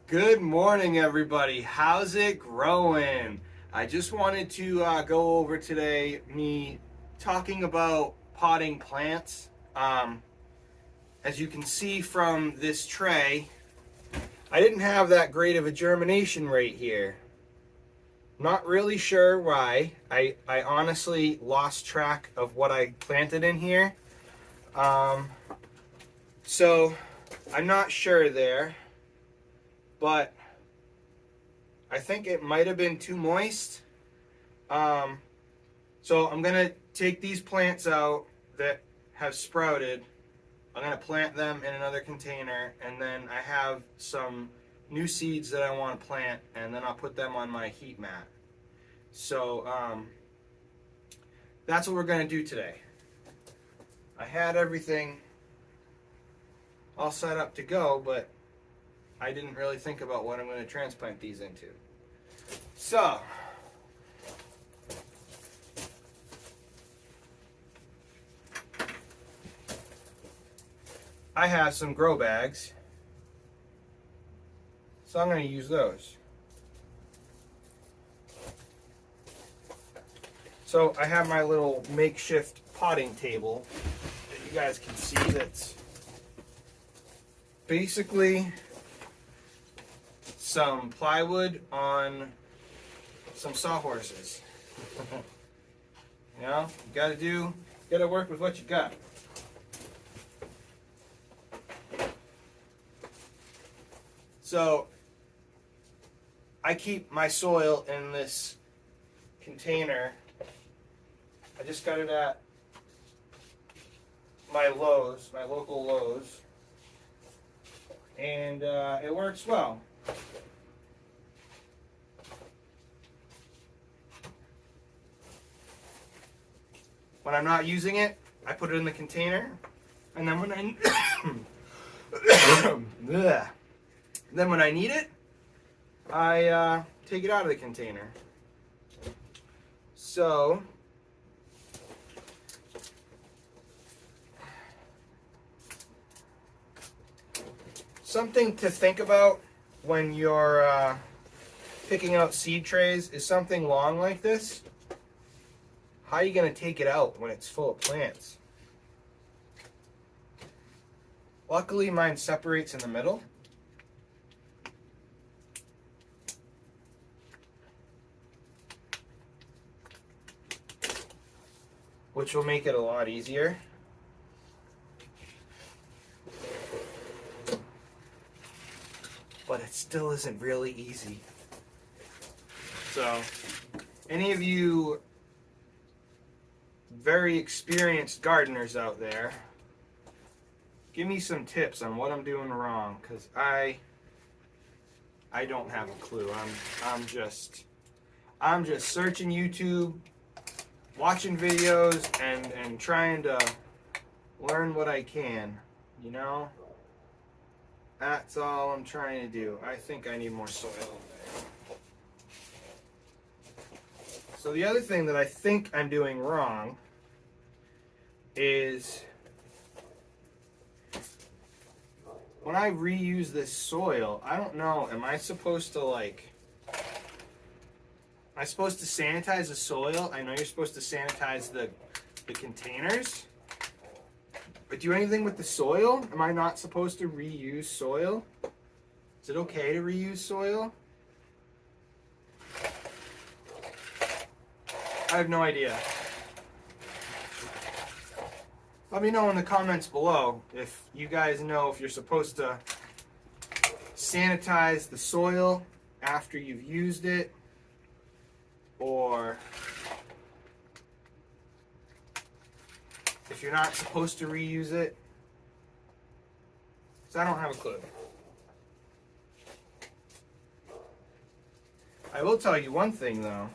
Good morning, everybody. How's it growing? I just wanted to go over today me talking about potting plants. As you can see from this tray, I didn't have that great of a germination rate here. Not really sure why. I honestly lost track of what I planted in here. So I'm not sure there. But I think it might have been too moist. So I'm gonna take these plants out that have sprouted. I'm gonna plant them in another container, and then I have some new seeds that I want to plant, and then I'll put them on my heat mat. So that's what we're gonna do today. I had everything all set up to go, but I didn't really think about what I'm going to transplant these into. So, I have some grow bags, so I'm going to use those. So I have my little makeshift potting table that you guys can see that's basically some plywood on some sawhorses. You know, you gotta work with what you got. So I keep my soil in this container. I just got it at my Lowe's, my local Lowe's, and it works well. When I'm not using it, I put it in the container, and then when I then when I need it, I take it out of the container. So something to think about when you're picking out seed trays is something long like this. How are you going to take it out when it's full of plants? Luckily, mine separates in the middle. Which will make it a lot easier. But it still isn't really easy. So, any of you very experienced gardeners out there, give me some tips on what I'm doing wrong, because I don't have a clue. I'm just searching YouTube, watching videos, and trying to learn what I can, you know? That's all I'm trying to do. I think I need more soil in there. So the other thing that I think I'm doing wrong is when I reuse this soil, I don't know, am I supposed to sanitize the soil? I know you're supposed to sanitize the containers, but do anything with the soil? Am I not supposed to reuse soil? Is it okay to reuse soil? I have no idea. Let me know in the comments below if you guys know if you're supposed to sanitize the soil after you've used it, or if you're not supposed to reuse it. So I don't have a clue. I will tell you one thing though.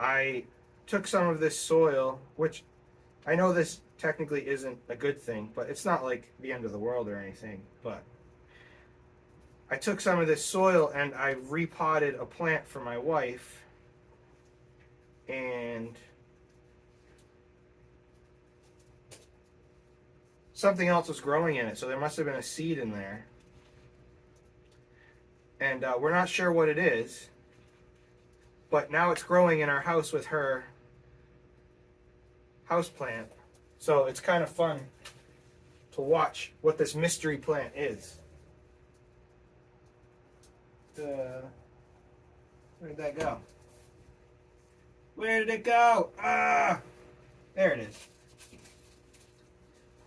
I took some of this soil, which I know this technically isn't a good thing, but it's not like the end of the world or anything, but I took some of this soil and I repotted a plant for my wife, and something else was growing in it, so there must have been a seed in there. and we're not sure what it is, but now it's growing in our house with her house plant. So it's kind of fun to watch what this mystery plant is. Where'd that go? Where did it go? Ah! There it is.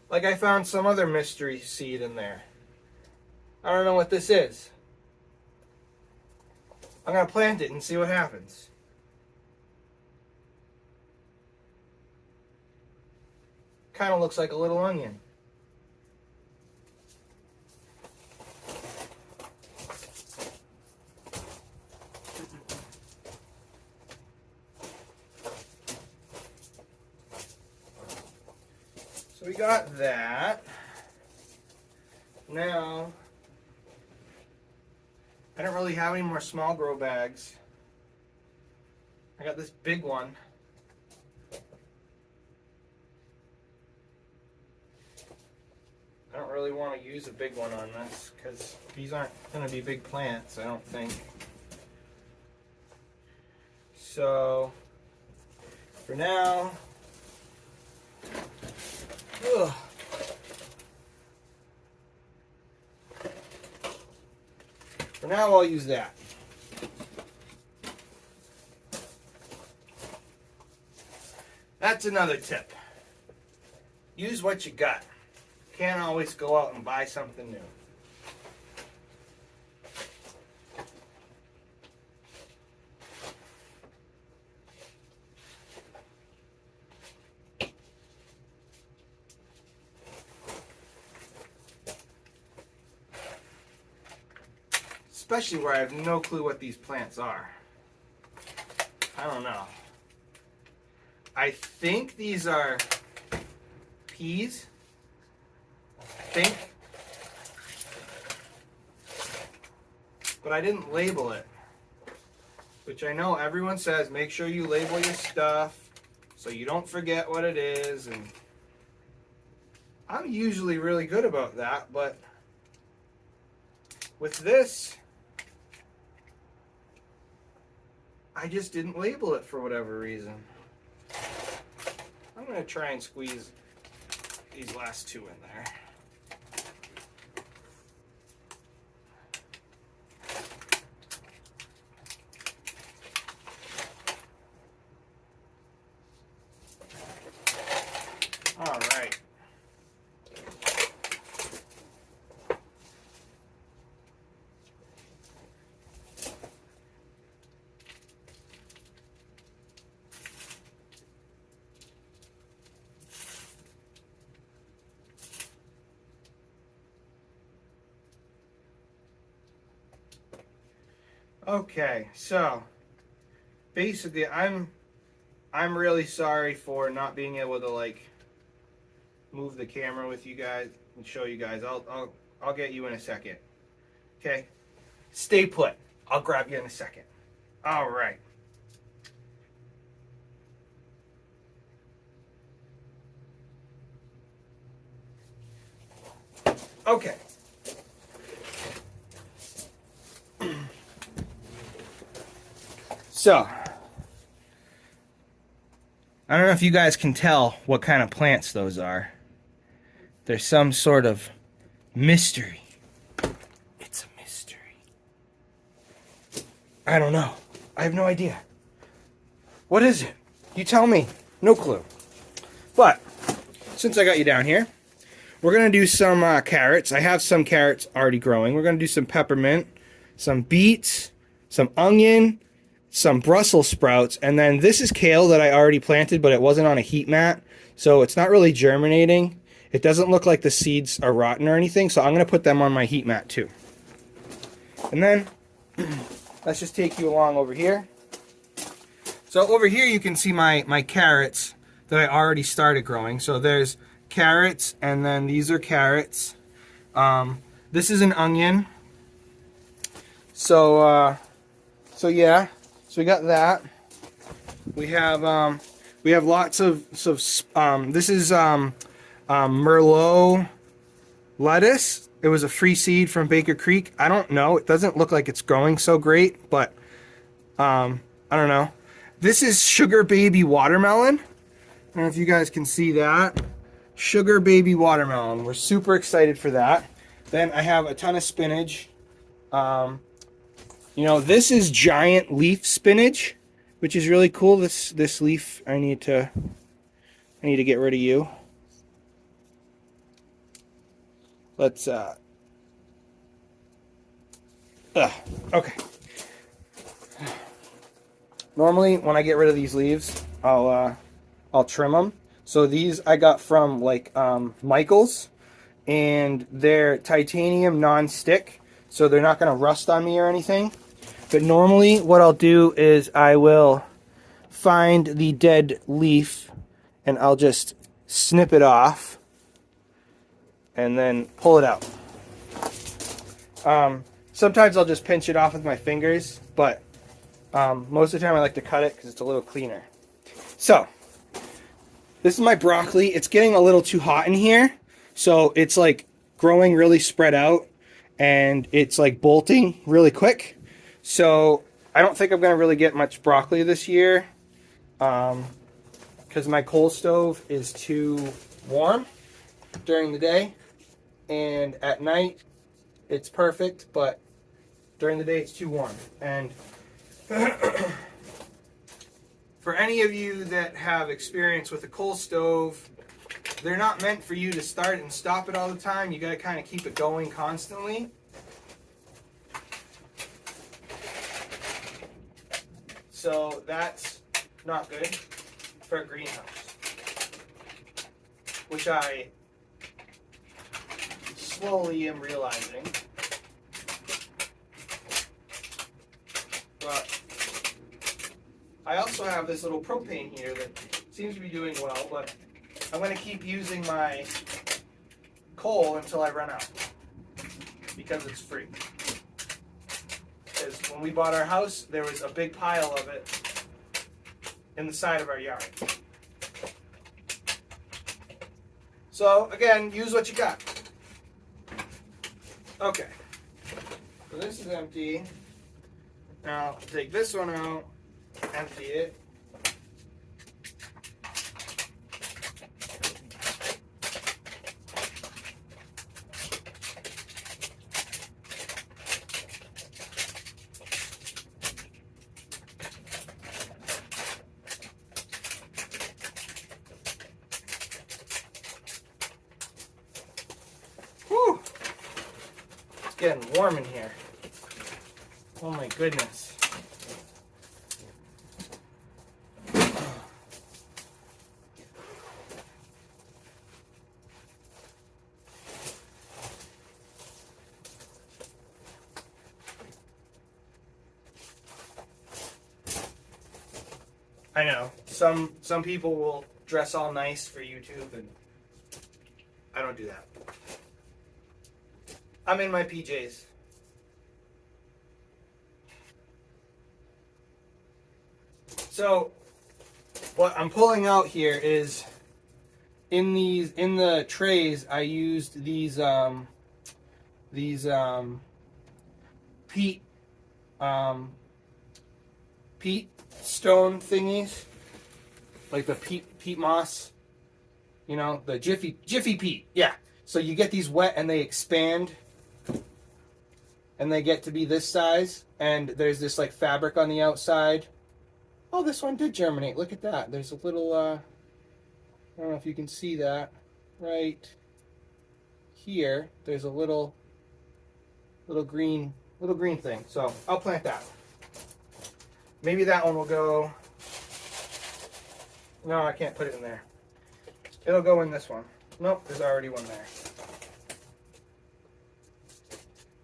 Like I found some other mystery seed in there. I don't know what this is. I'm going to plant it and see what happens. Kind of looks like a little onion. So we got that. Now, I don't really have any more small grow bags. I got this big one. I don't really want to use a big one on this because these aren't going to be big plants, I don't think. So, for now, ugh. For now, I'll use that. That's another tip. Use what you got. Can't always go out and buy something new. Especially where I have no clue what these plants are. I don't know. I think these are peas. I think. But I didn't label it. Which I know everyone says, make sure you label your stuff so you don't forget what it is. And I'm usually really good about that, but with this, I just didn't label it for whatever reason. I'm going to try and squeeze these last two in there. All right. Okay, so basically I'm really sorry for not being able to like move the camera with you guys and show you guys. I'll get you in a second. Okay? Stay put. I'll grab you in a second. All right. Okay. So, I don't know if you guys can tell what kind of plants those are. There's some sort of mystery. It's a mystery. I don't know. I have no idea. What is it? You tell me. No clue. But, since I got you down here, we're going to do some carrots. I have some carrots already growing. We're going to do some peppermint, some beets, some onion, some Brussels sprouts, and then this is kale that I already planted, but it wasn't on a heat mat, so it's not really germinating. It doesn't look like the seeds are rotten or anything, so I'm going to put them on my heat mat too. And then, let's just take you along over here. So over here you can see my carrots that I already started growing. So there's carrots, and then these are carrots. This is an onion. So yeah. So we got that. We have lots of this is Merlot lettuce. It was a free seed from Baker Creek. I don't know. It doesn't look like it's growing so great, but I don't know. This is Sugar Baby Watermelon. I don't know if you guys can see that. Sugar Baby Watermelon. We're super excited for that. Then I have a ton of spinach. You know, this is giant leaf spinach, which is really cool. This leaf, I need to get rid of you. Let's okay. Normally when I get rid of these leaves, I'll trim them. So these I got from like Michael's, and they're titanium non-stick, so they're not going to rust on me or anything. But normally what I'll do is I will find the dead leaf and I'll just snip it off and then pull it out. Sometimes I'll just pinch it off with my fingers, but most of the time I like to cut it because it's a little cleaner. So this is my broccoli. It's getting a little too hot in here, so it's like growing really spread out and it's like bolting really quick. So I don't think I'm going to really get much broccoli this year because my coal stove is too warm during the day, and at night it's perfect, but during the day it's too warm. And for any of you that have experience with a coal stove, they're not meant for you to start and stop it all the time. You got to kind of keep it going constantly. So that's not good for a greenhouse, which I slowly am realizing. But I also have this little propane heater that seems to be doing well, but I'm going to keep using my coal until I run out because it's free. Because when we bought our house, there was a big pile of it in the side of our yard. So again, use what you got. Okay, so this is empty. Now take this one out, empty it. Whew. It's getting warm in here. Oh my goodness. I know. Some people will dress all nice for YouTube, and I don't do that. I'm in my PJs. So what I'm pulling out here is in the trays I used these peat stone thingies, like the peat moss, you know, the jiffy peat. Yeah. So you get these wet and they expand and they get to be this size, and there's this like fabric on the outside. Oh, this one did germinate. Look at that. There's a little I don't know if you can see that right here. There's a little green thing. So I'll plant that. Maybe that one will go. No, I can't put it in there. It'll go in this one. Nope, there's already one there.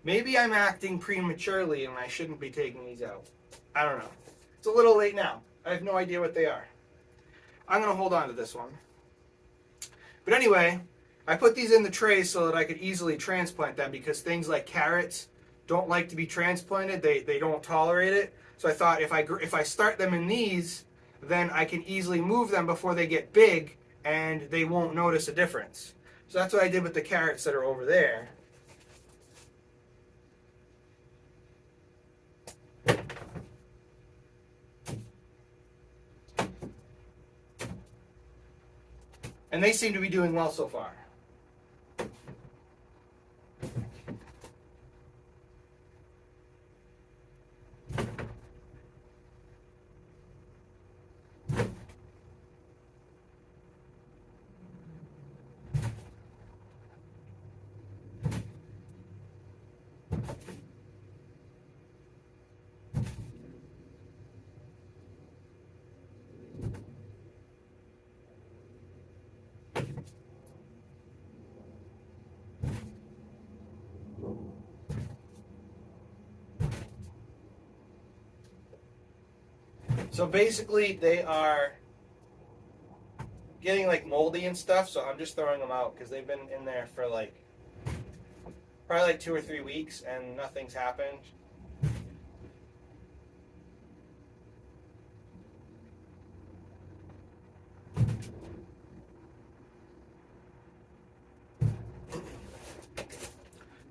Maybe I'm acting prematurely and I shouldn't be taking these out. I don't know. It's a little late now. I have no idea what they are. I'm going to hold on to this one. But anyway, I put these in the tray so that I could easily transplant them, because things like carrots don't like to be transplanted. They don't tolerate it. So I thought if I start them in these, then I can easily move them before they get big and they won't notice a difference. So that's what I did with the carrots that are over there. And they seem to be doing well so far. So basically they are getting like moldy and stuff, so I'm just throwing them out because they've been in there for like probably like 2 or 3 weeks and nothing's happened.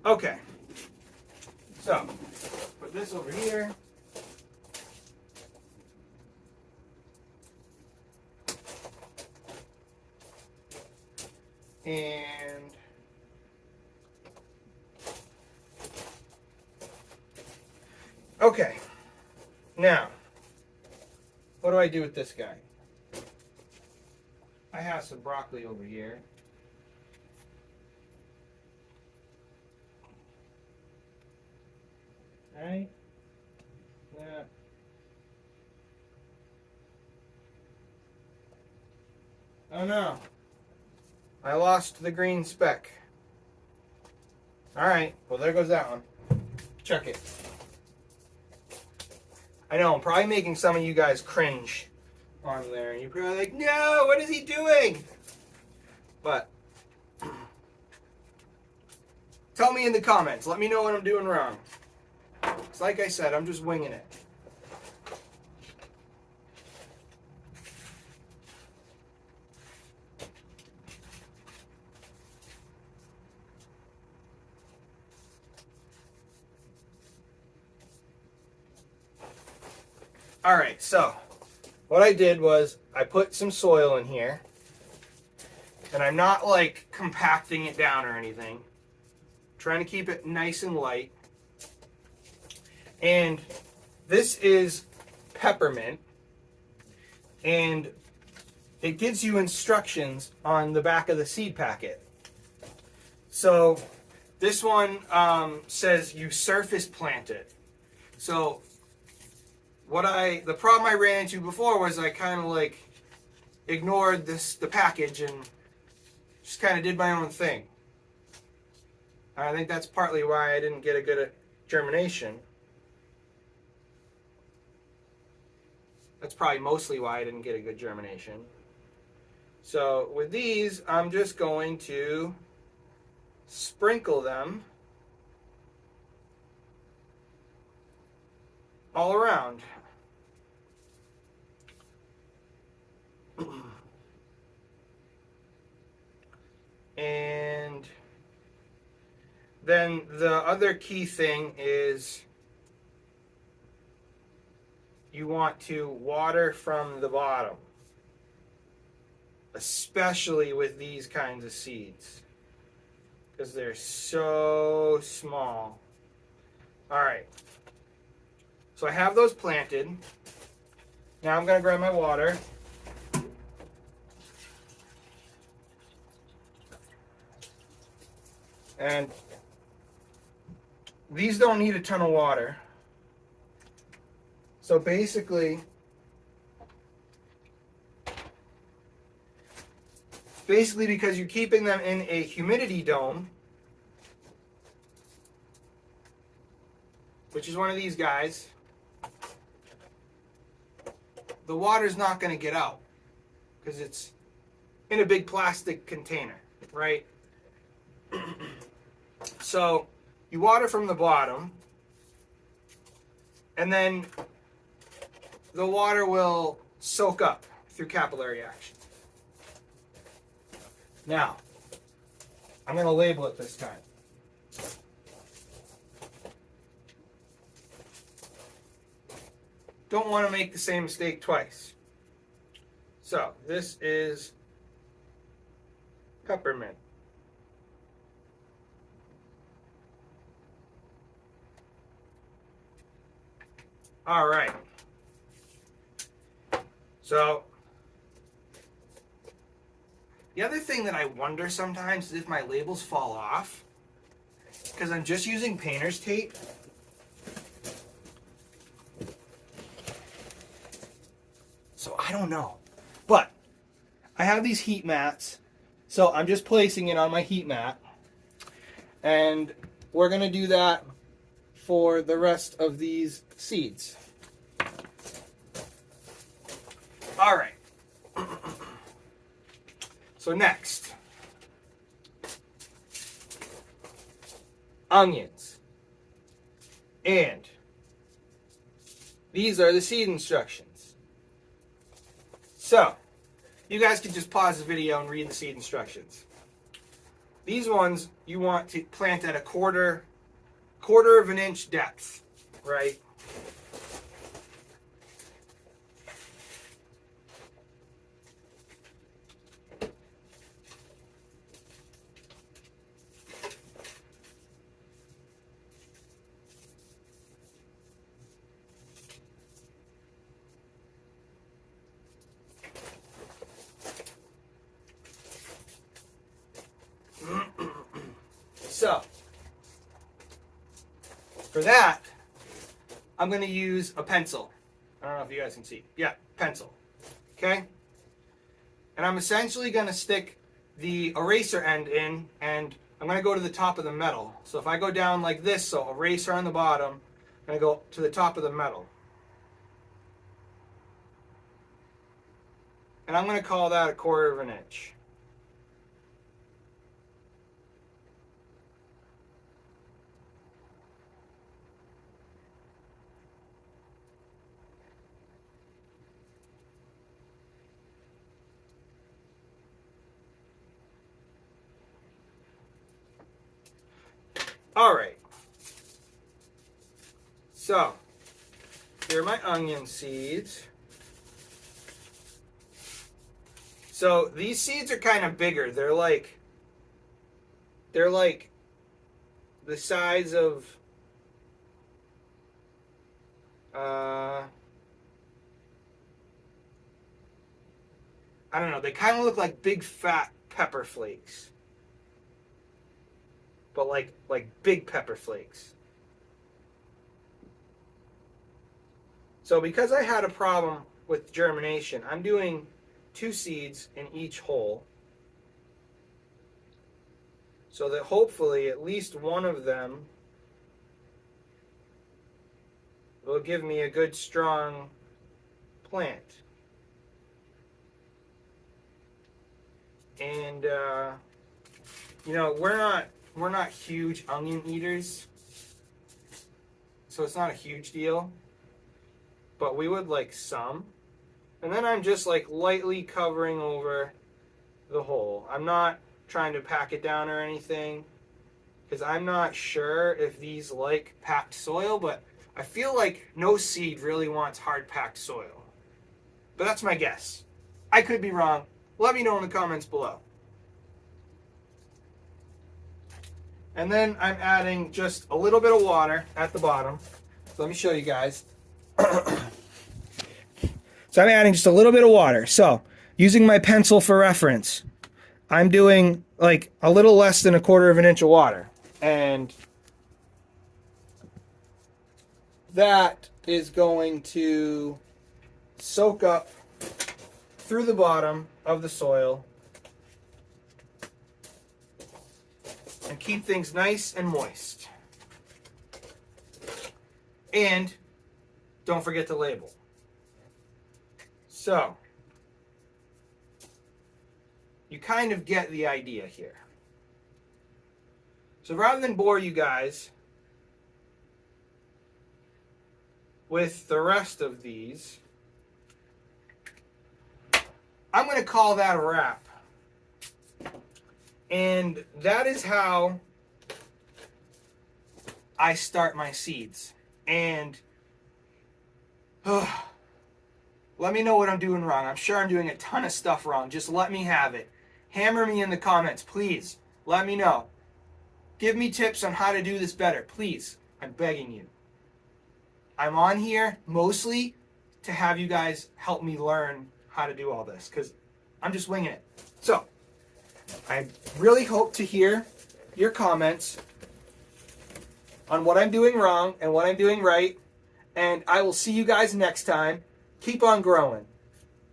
Okay, so put this over here. And okay, now what do I do with this guy? I have some broccoli over here. All right. Yeah. Oh no. I lost the green speck. Alright, well there goes that one. Check it. I know, I'm probably making some of you guys cringe on there. And you're probably like, no, what is he doing? But, tell me in the comments. Let me know what I'm doing wrong. It's like I said, I'm just winging it. Alright, so what I did was I put some soil in here, and I'm not like compacting it down or anything. I'm trying to keep it nice and light. And this is peppermint, and it gives you instructions on the back of the seed packet. So this one says you surface plant it. So the problem I ran into before was I kind of like ignored the package and just kind of did my own thing. I think that's partly why I didn't get a good germination. That's probably mostly why I didn't get a good germination. So with these, I'm just going to sprinkle them all around. And then the other key thing is you want to water from the bottom, especially with these kinds of seeds, because they're so small. All right, so I have those planted. Now I'm going to grab my water. And these don't need a ton of water. So basically because you're keeping them in a humidity dome, which is one of these guys, the water's not going to get out because it's in a big plastic container, right? So you water from the bottom, and then the water will soak up through capillary action. Now, I'm going to label it this time. Don't want to make the same mistake twice. So this is peppermint. All right. So, the other thing that I wonder sometimes is if my labels fall off, because I'm just using painter's tape. So I don't know. But I have these heat mats, so I'm just placing it on my heat mat. And we're going to do that for the rest of these seeds. All right. So next, onions. And these are the seed instructions. So, you guys can just pause the video and read the seed instructions. These ones you want to plant at a quarter of an inch depth, right? So, for that, I'm going to use a pencil. I don't know if you guys can see. Yeah, pencil. Okay? And I'm essentially going to stick the eraser end in, and I'm going to go to the top of the metal. So if I go down like this, so eraser on the bottom, I'm going to go to the top of the metal. And I'm going to call that a quarter of an inch. All right. So, here are my onion seeds. So, these seeds are kind of bigger. They're like the size of I don't know. They kind of look like big fat pepper flakes. But like big pepper flakes. So because I had a problem with germination, I'm doing 2 seeds in each hole. So that hopefully at least one of them will give me a good strong plant. And you know, we're not huge onion eaters, so it's not a huge deal, but we would like some. And then I'm just like lightly covering over the hole. I'm not trying to pack it down or anything, because I'm not sure if these like packed soil, but I feel like no seed really wants hard packed soil. But that's my guess. I could be wrong. Let me know in the comments below. And then I'm adding just a little bit of water at the bottom. So let me show you guys. So I'm adding just a little bit of water. So using my pencil for reference, I'm doing like a little less than a quarter of an inch of water. And that is going to soak up through the bottom of the soil and keep things nice and moist. And don't forget to label. So, you kind of get the idea here. So rather than bore you guys with the rest of these, I'm going to call that a wrap. And that is how I start my seeds. And let me know what I'm doing wrong. I'm sure I'm doing a ton of stuff wrong. Just let me have it. Hammer me in the comments, please. Let me know. Give me tips on how to do this better, please. I'm begging you. I'm on here mostly to have you guys help me learn how to do all this, because I'm just winging it. So, I really hope to hear your comments on what I'm doing wrong and what I'm doing right. And I will see you guys next time. Keep on growing.